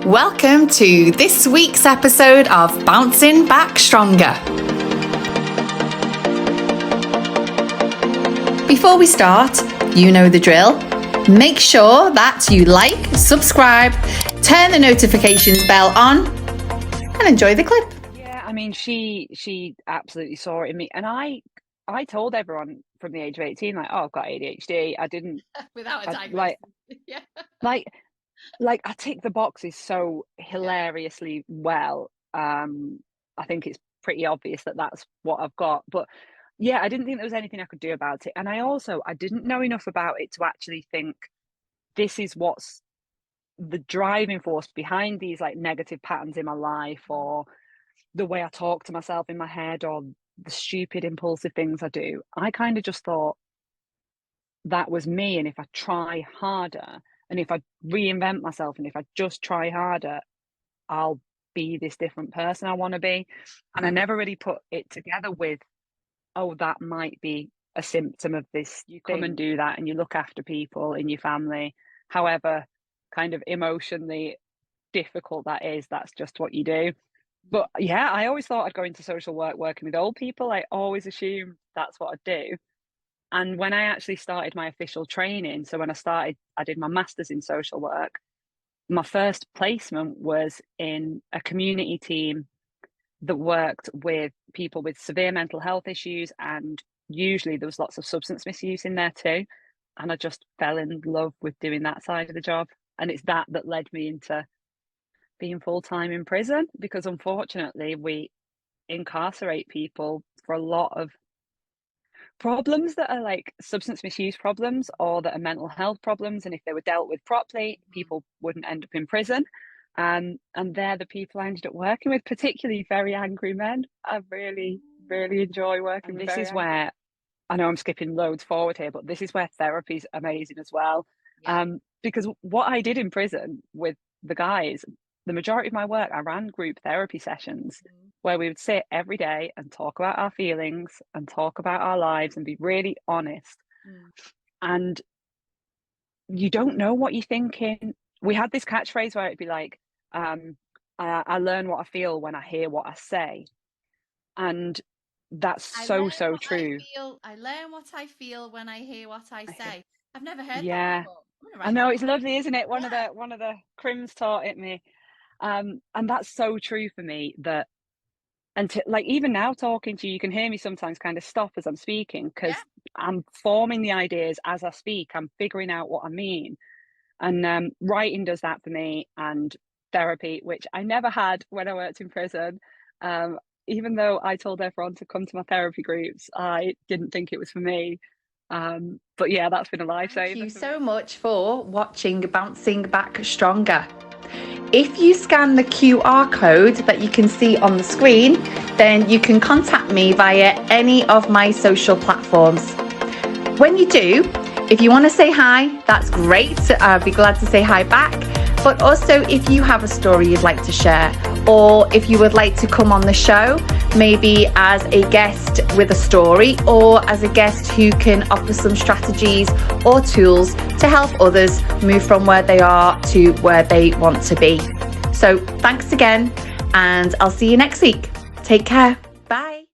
Welcome to this week's episode of Bouncing Back Stronger. Before we start, you know the drill. Make sure that you like, subscribe, turn the notifications bell on, and enjoy the clip. Yeah, I mean, she absolutely saw it in me, and I told everyone from the age of 18, like, oh, I've got ADHD. I didn't Without a I, diagnosis. Yeah. like I tick the boxes so hilariously well. I think it's pretty obvious that that's what I've got. But yeah, I didn't think there was anything I could do about it, and I didn't know enough about it to actually think this is what's the driving force behind these like negative patterns in my life, or the way I talk to myself in my head, or the stupid impulsive things I do. I kind of just thought that was me, and if I try harder, and if I reinvent myself, and if I just try harder, I'll be this different person I want to be. And I never really put it together with, oh, that might be a symptom of this. You come and do that and you look after people in your family, however kind of emotionally difficult that is, that's just what you do. But yeah, I always thought I'd go into social work working with old people. I always assumed that's what I'd do. And when I actually started my official training, so when I did my master's in social work, my first placement was in a community team that worked with people with severe mental health issues, and usually there was lots of substance misuse in there too. And I just fell in love with doing that side of the job. And it's that led me into being full-time in prison, because unfortunately we incarcerate people for a lot of problems that are like substance misuse problems, or that are mental health problems, and if they were dealt with properly, people wouldn't end up in prison. And they're the people I ended up working with, particularly very angry men. I really enjoy working with. This is where, I know I'm skipping loads forward here, but this is where therapy's amazing as well. Because what I did in prison with the guys, the majority of my work, I ran group therapy sessions where we would sit every day and talk about our feelings and talk about our lives and be really honest. And you don't know what you're thinking. We had this catchphrase where it'd be like, I learn what I feel when I hear what I say. And that's so true. I learn what I feel when I hear what I say. I've never heard that before. I know, it's lovely, isn't it? One of the crims taught it me. And that's so true for me, that like even now talking to you, you can hear me sometimes kind of stop as I'm speaking, because I'm forming the ideas as I speak. I'm figuring out what I mean. And writing does that for me, and therapy, which I never had when I worked in prison. Even though I told everyone to come to my therapy groups, I didn't think it was for me. But yeah, that's been a lifesaver. Thank you so much for watching Bouncing Back Stronger. If you scan the QR code that you can see on the screen, then you can contact me via any of my social platforms. When you do, if you want to say hi, that's great. I'd be glad to say hi back. But also, if you have a story you'd like to share, or if you would like to come on the show, maybe as a guest with a story, or as a guest who can offer some strategies or tools to help others move from where they are to where they want to be. So thanks again, and I'll see you next week. Take care.